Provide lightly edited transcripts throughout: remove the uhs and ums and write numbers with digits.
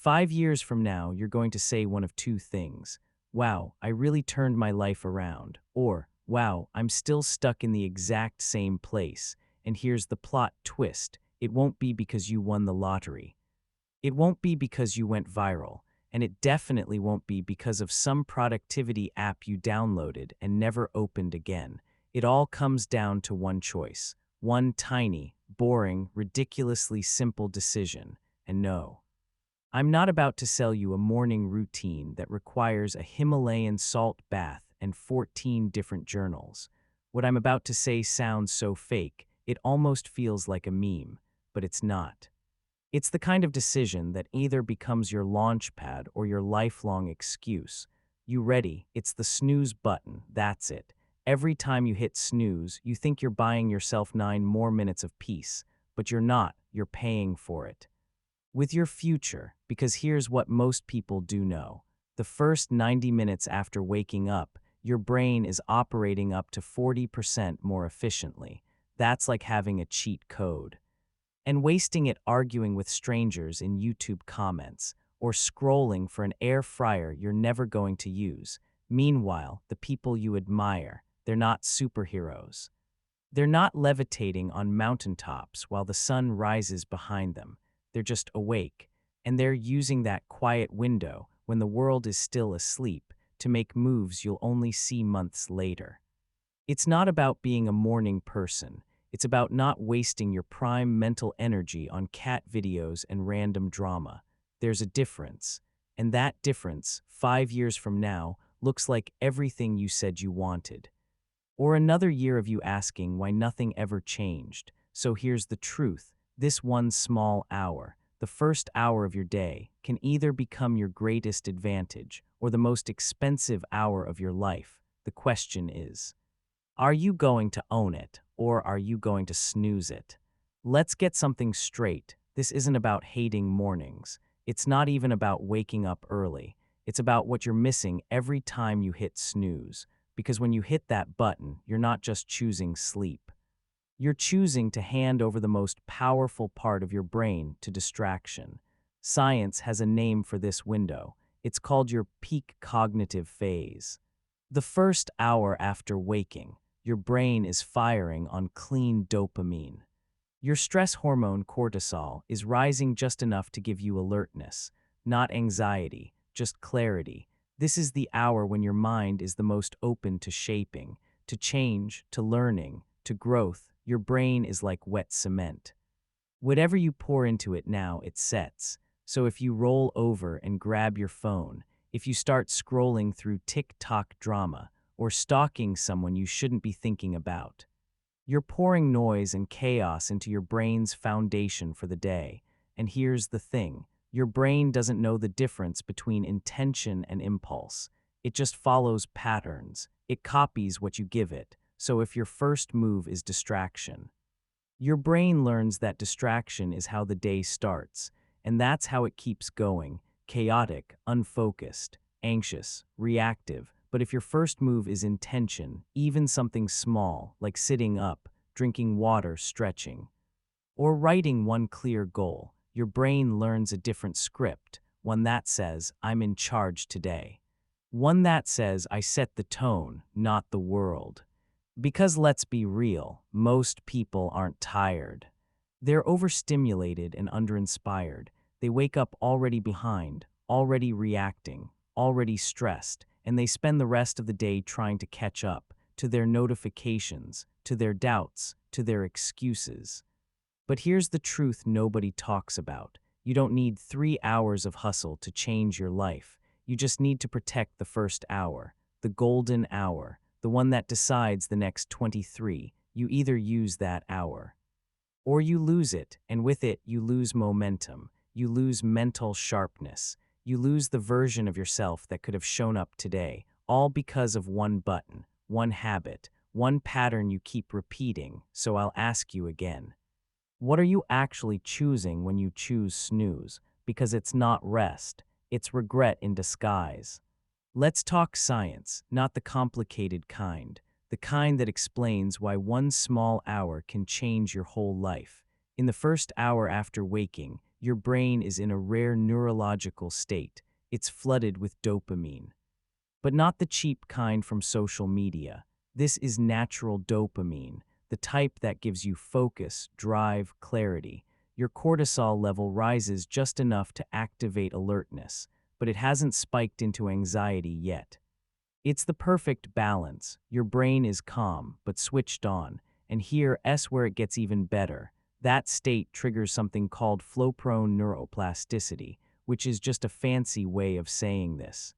5 years from now, you're going to say one of two things. Wow, I really turned my life around. Or, wow, I'm still stuck in the exact same place. And here's the plot twist. It won't be because you won the lottery. It won't be because you went viral. And it definitely won't be because of some productivity app you downloaded and never opened again. It all comes down to one choice. One tiny, boring, ridiculously simple decision. And no, I'm not about to sell you a morning routine that requires a Himalayan salt bath and 14 different journals. What I'm about to say sounds so fake, it almost feels like a meme, but it's not. It's the kind of decision that either becomes your launch pad or your lifelong excuse. You ready? It's the snooze button, that's it. Every time you hit snooze, you think you're buying yourself 9 more minutes of peace, but you're not, you're paying for it. With your future, because here's what most people do know. The first 90 minutes after waking up, your brain is operating up to 40% more efficiently. That's like having a cheat code. And wasting it arguing with strangers in YouTube comments, or scrolling for an air fryer you're never going to use. Meanwhile, the people you admire, they're not superheroes. They're not levitating on mountaintops while the sun rises behind them. They're just awake, and they're using that quiet window when the world is still asleep to make moves you'll only see months later. It's not about being a morning person. It's about not wasting your prime mental energy on cat videos and random drama. There's a difference, and that difference, 5 years from now, looks like everything you said you wanted. Or another year of you asking why nothing ever changed. So here's the truth. This one small hour, the first hour of your day, can either become your greatest advantage or the most expensive hour of your life. The question is, are you going to own it or are you going to snooze it? Let's get something straight. This isn't about hating mornings. It's not even about waking up early. It's about what you're missing every time you hit snooze. Because when you hit that button, you're not just choosing sleep. You're choosing to hand over the most powerful part of your brain to distraction. Science has a name for this window. It's called your peak cognitive phase. The first hour after waking, your brain is firing on clean dopamine. Your stress hormone cortisol is rising just enough to give you alertness, not anxiety, just clarity. This is the hour when your mind is the most open to shaping, to change, to learning, to growth. Your brain is like wet cement. Whatever you pour into it now, it sets. So if you roll over and grab your phone, if you start scrolling through TikTok drama, or stalking someone you shouldn't be thinking about, you're pouring noise and chaos into your brain's foundation for the day. And here's the thing. Your brain doesn't know the difference between intention and impulse. It just follows patterns. It copies what you give it. So if your first move is distraction, your brain learns that distraction is how the day starts, and that's how it keeps going, chaotic, unfocused, anxious, reactive. But if your first move is intention, even something small, like sitting up, drinking water, stretching, or writing one clear goal, your brain learns a different script, one that says, I'm in charge today. One that says, I set the tone, not the world. Because let's be real, most people aren't tired. They're overstimulated and underinspired. They wake up already behind, already reacting, already stressed, and they spend the rest of the day trying to catch up to their notifications, to their doubts, to their excuses. But here's the truth nobody talks about. You don't need 3 hours of hustle to change your life. You just need to protect the first hour, the golden hour, the one that decides the next 23. You either use that hour, or you lose it, and with it, you lose momentum. You lose mental sharpness. You lose the version of yourself that could have shown up today, all because of one button, one habit, one pattern you keep repeating. So I'll ask you again. What are you actually choosing when you choose snooze? Because it's not rest, it's regret in disguise. Let's talk science, not the complicated kind, the kind that explains why one small hour can change your whole life. In the first hour after waking, your brain is in a rare neurological state. It's flooded with dopamine. But not the cheap kind from social media. This is natural dopamine, the type that gives you focus, drive, clarity. Your cortisol level rises just enough to activate alertness, but it hasn't spiked into anxiety yet. It's the perfect balance. Your brain is calm, but switched on. And here's where it gets even better. That state triggers something called flow-prone neuroplasticity, which is just a fancy way of saying this.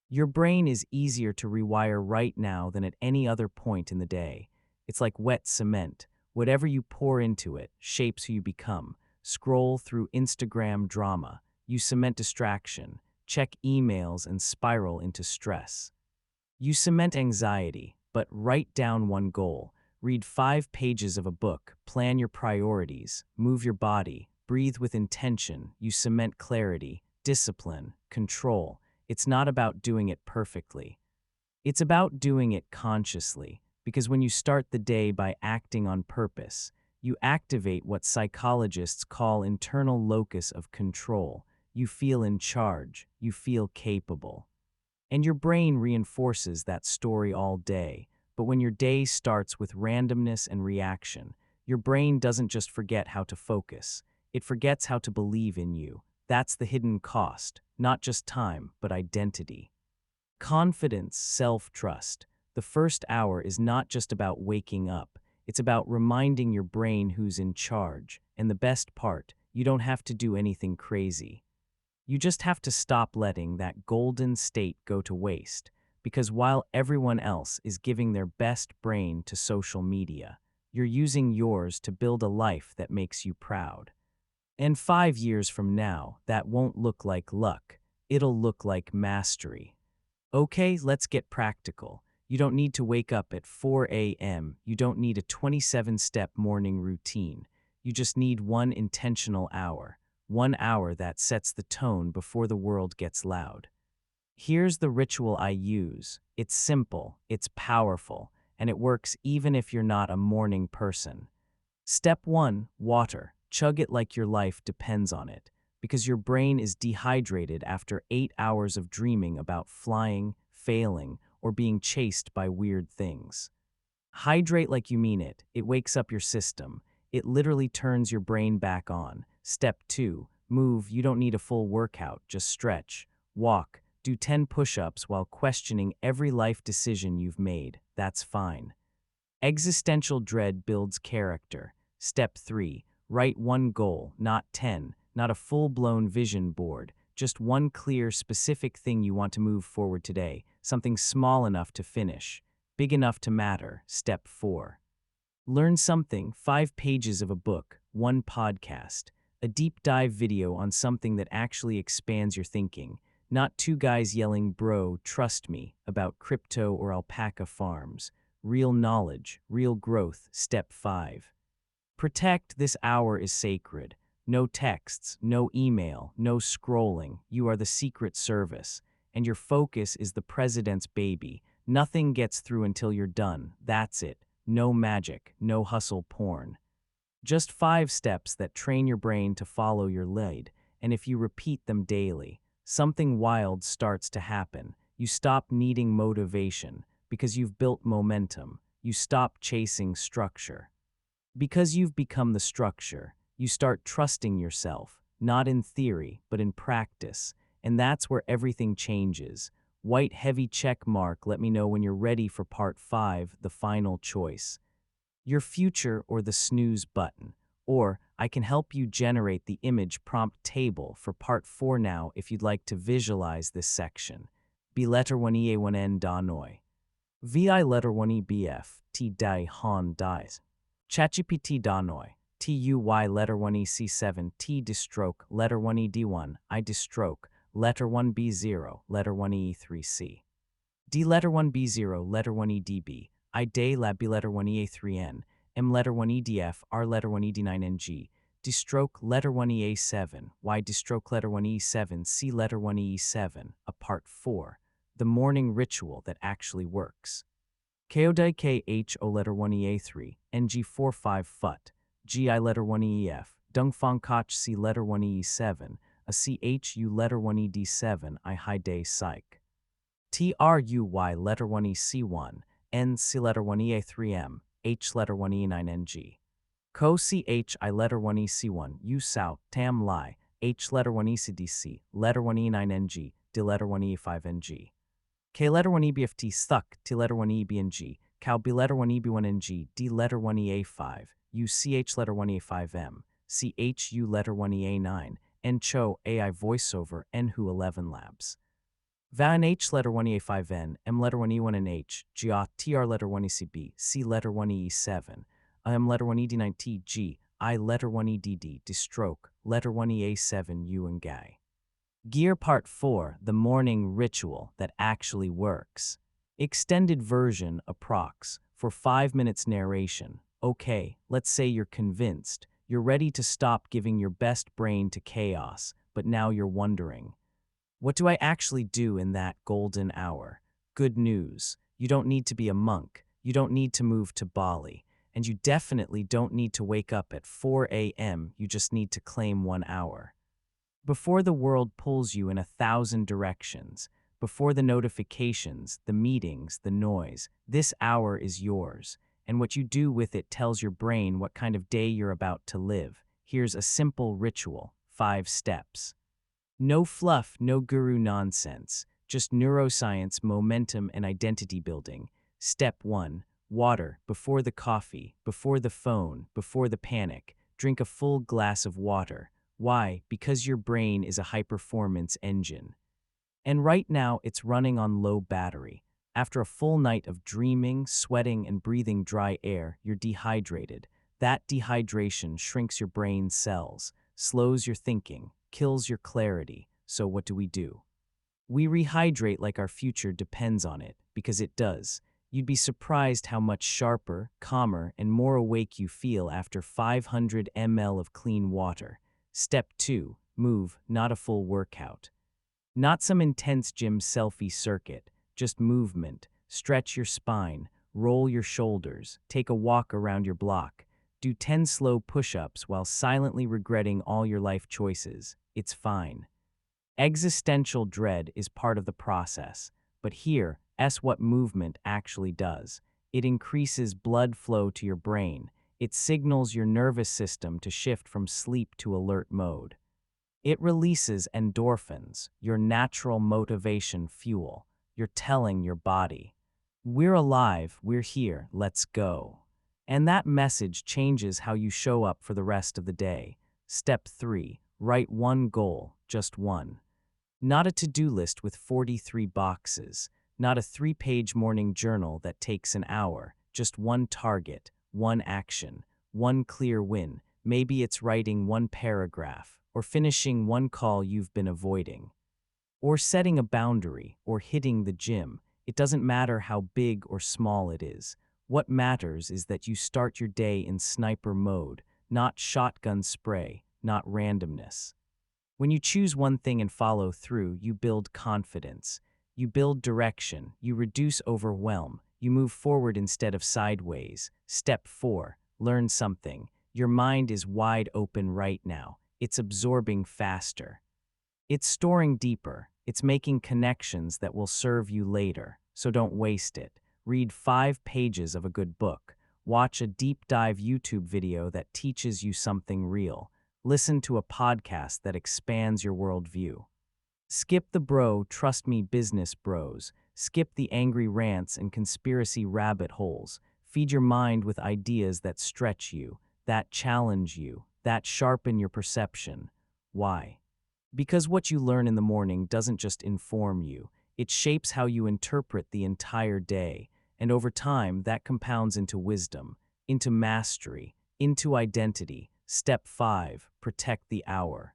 Your brain is easier to rewire right now than at any other point in the day. It's like wet cement. Whatever you pour into it shapes who you become. Scroll through Instagram drama. You cement distraction. Check emails and spiral into stress. You cement anxiety, but write down one goal. Read 5 pages of a book. Plan your priorities. Move your body. Breathe with intention. You cement clarity, discipline, control. It's not about doing it perfectly. It's about doing it consciously, because when you start the day by acting on purpose, you activate what psychologists call internal locus of control. You feel in charge, you feel capable. And your brain reinforces that story all day. But when your day starts with randomness and reaction, your brain doesn't just forget how to focus, it forgets how to believe in you. That's the hidden cost, not just time, but identity. Confidence, self-trust. The first hour is not just about waking up. It's about reminding your brain who's in charge. And the best part, you don't have to do anything crazy. You just have to stop letting that golden state go to waste. Because while everyone else is giving their best brain to social media, you're using yours to build a life that makes you proud. And 5 years from now, that won't look like luck. It'll look like mastery. Okay, let's get practical. You don't need to wake up at 4 a.m. You don't need a 27-step morning routine. You just need one intentional hour. 1 hour that sets the tone before the world gets loud. Here's the ritual I use. It's simple, it's powerful, and it works even if you're not a morning person. Step 1, water. Chug it like your life depends on it, because your brain is dehydrated after 8 hours of dreaming about flying, failing, or being chased by weird things. Hydrate like you mean it. It wakes up your system. It literally turns your brain back on. Step 2, move. You don't need a full workout, just stretch, walk, do 10 push-ups while questioning every life decision you've made. That's fine. Existential dread builds character. Step 3, write one goal, not 10, not a full-blown vision board, just one clear, specific thing you want to move forward today, something small enough to finish, big enough to matter. Step 4. Learn something, 5 pages of a book, 1 podcast, a deep dive video on something that actually expands your thinking, not 2 guys yelling, "Bro, trust me," about crypto or alpaca farms. Real knowledge, real growth. Step 5. Protect. This hour is sacred. No texts, no email, no scrolling. You are the Secret Service, and your focus is the president's baby. Nothing gets through until you're done. That's it. No magic, no hustle porn. Just 5 steps that train your brain to follow your lead, and if you repeat them daily, something wild starts to happen. You stop needing motivation because you've built momentum. You stop chasing structure. Because you've become the structure, you start trusting yourself, not in theory, but in practice. And that's where everything changes. White heavy check mark. Let me know when you're ready for part 5, the final choice. Your future or the snooze button. Or I can help you generate the image prompt table for part 4 now if you'd like to visualize this section. B letter 1E1N da noi. Vi letter 1E T dai han dies. ChatGPT da noi. TUY letter 1EC7 T distroke letter 1ED1 I distroke letter 1B0 letter 1E3C D letter 1B0 letter 1EDB I day lab B letter 1EA3N M letter 1EDF R letter 1ED9NG distroke letter 1EA7 Y distroke letter 1E7 C letter 1E7 a part 4 the morning ritual that actually works. KODI KHO letter 1EA3 NG45 FUT GI letter 1EF Dungfang Koch C letter 1 E7, a CHU letter 1 ED7, I high day Psych. TRUY letter 1 EC1, N C letter 1 EA3M, H letter 1 E9NG. Co CHI letter 1 EC1, U Sao, Tam Lai, H letter 1 ECDC, letter 1 E9NG, D letter 1 E5NG. K letter 1 EBFT Stuck, T letter 1 EBNG, Cow B letter 1 EB1NG, D letter 1 EA5, U CH letter 1 EA5M, CHU letter 1 EA9, N Cho AI voiceover, N Who 11 Labs. Van H letter 1 EA5N, M letter 1 E1NH, Gia TR letter 1 ECB, C letter 1 E7, M letter 1 ED9T, G, I letter 1 EDD, Stroke, letter 1 EA7, U and Guy. Gear Part 4, the morning ritual that actually works. Extended version, approx, for 5 minutes narration. Okay, let's say you're convinced. You're ready to stop giving your best brain to chaos, but now you're wondering, what do I actually do in that golden hour? Good news. You don't need to be a monk. You don't need to move to Bali. And you definitely don't need to wake up at 4 a.m. You just need to claim 1 hour. Before the world pulls you in 1,000 directions, before the notifications, the meetings, the noise, this hour is yours. And what you do with it tells your brain what kind of day you're about to live. Here's a simple ritual, 5 steps. No fluff, no guru nonsense, just neuroscience, momentum, and identity building. Step 1. Water, before the coffee, before the phone, before the panic. Drink a full glass of water. Why? Because your brain is a high-performance engine. And right now, it's running on low battery. After a full night of dreaming, sweating, and breathing dry air, you're dehydrated. That dehydration shrinks your brain cells, slows your thinking, kills your clarity. So what do? We rehydrate like our future depends on it, because it does. You'd be surprised how much sharper, calmer, and more awake you feel after 500 ml of clean water. Step 2. Move, not a full workout. Not some intense gym selfie circuit, just movement. Stretch your spine, roll your shoulders, take a walk around your block. Do 10 slow push-ups while silently regretting all your life choices. It's fine. Existential dread is part of the process, but here, what movement actually does. It increases blood flow to your brain. It signals your nervous system to shift from sleep to alert mode. It releases endorphins, your natural motivation fuel. You're telling your body, we're alive, we're here, let's go. And that message changes how you show up for the rest of the day. Step 3. Write one goal, just one. Not a to-do list with 43 boxes. Not a 3-page morning journal that takes an hour. Just one target, one action, one clear win. Maybe it's writing one paragraph, or finishing one call you've been avoiding, or setting a boundary, or hitting the gym. It doesn't matter how big or small it is. What matters is that you start your day in sniper mode, not shotgun spray, not randomness. When you choose one thing and follow through, you build confidence. You build direction. You reduce overwhelm. You move forward instead of sideways. Step 4. Learn something. Your mind is wide open right now. It's absorbing faster. It's storing deeper. It's making connections that will serve you later. So don't waste it. Read 5 pages of a good book. Watch a deep dive YouTube video that teaches you something real. Listen to a podcast that expands your worldview. Skip the bro, trust me business bros. Skip the angry rants and conspiracy rabbit holes. Feed your mind with ideas that stretch you, that challenge you, that sharpen your perception. Why? Because what you learn in the morning doesn't just inform you, it shapes how you interpret the entire day, and over time that compounds into wisdom, into mastery, into identity. Step 5. Protect the hour.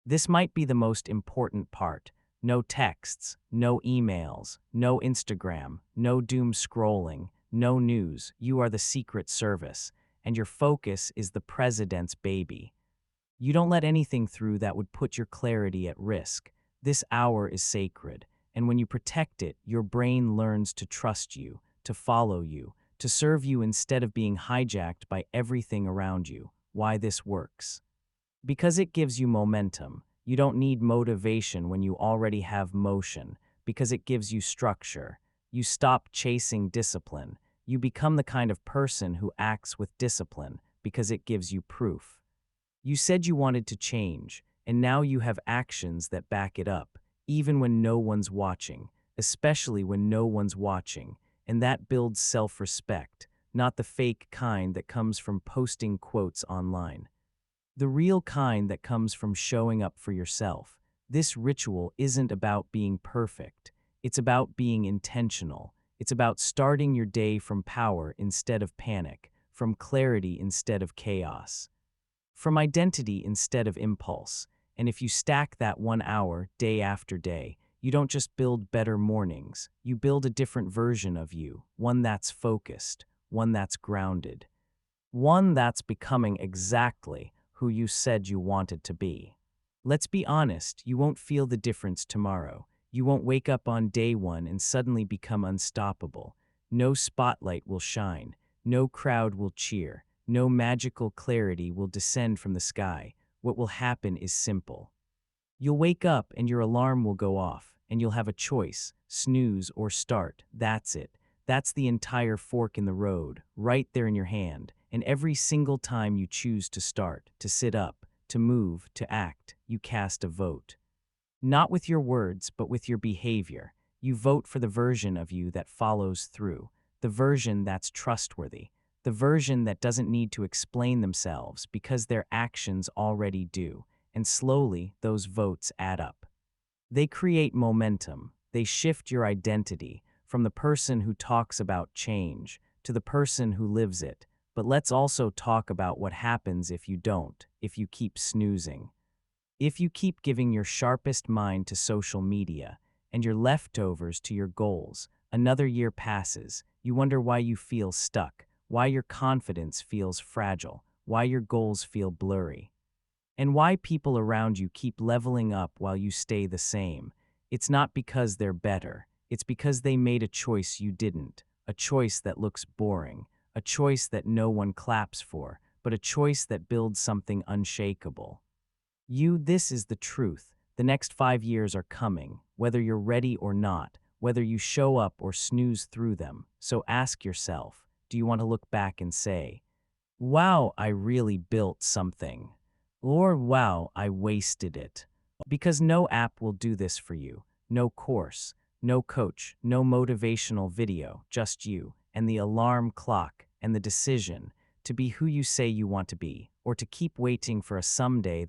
This might be the most important part. No texts, no emails, no Instagram, no doom scrolling, no news. You are the Secret Service, and your focus is the president's baby. You don't let anything through that would put your clarity at risk. This hour is sacred, and when you protect it, your brain learns to trust you, to follow you, to serve you instead of being hijacked by everything around you. Why this works. Because it gives you momentum. You don't need motivation when you already have motion, because it gives you structure. You stop chasing discipline. You become the kind of person who acts with discipline because it gives you proof. You said you wanted to change, and now you have actions that back it up, even when no one's watching, especially when no one's watching, and that builds self-respect, not the fake kind that comes from posting quotes online. The real kind that comes from showing up for yourself. This ritual isn't about being perfect. It's about being intentional. It's about starting your day from power instead of panic, from clarity instead of chaos, from identity instead of impulse. And if you stack that 1 hour, day after day, you don't just build better mornings, you build a different version of you, one that's focused, one that's grounded, one that's becoming exactly who you said you wanted to be. Let's be honest, you won't feel the difference tomorrow. You won't wake up on day one and suddenly become unstoppable. No spotlight will shine. No crowd will cheer. No magical clarity will descend from the sky. What will happen is simple. You'll wake up and your alarm will go off, and you'll have a choice, snooze or start. That's it. That's the entire fork in the road, right there in your hand. And every single time you choose to start, to sit up, to move, to act, you cast a vote. Not with your words, but with your behavior. You vote for the version of you that follows through, the version that's trustworthy, the version that doesn't need to explain themselves because their actions already do. And slowly, those votes add up. They create momentum. They shift your identity from the person who talks about change to the person who lives it. But let's also talk about what happens if you don't, if you keep snoozing. If you keep giving your sharpest mind to social media and your leftovers to your goals, another year passes. You wonder why you feel stuck, why your confidence feels fragile, why your goals feel blurry, and why people around you keep leveling up while you stay the same. It's not because they're better. It's because they made a choice you didn't, a choice that looks boring, a choice that no one claps for, but a choice that builds something unshakable. This is the truth. The next 5 years are coming, whether you're ready or not, whether you show up or snooze through them. So ask yourself, do you want to look back and say, wow, I really built something? Or wow, I wasted it? Because no app will do this for you. No course, no coach, no motivational video, just you and the alarm clock and the decision to be who you say you want to be, or to keep waiting for a someday that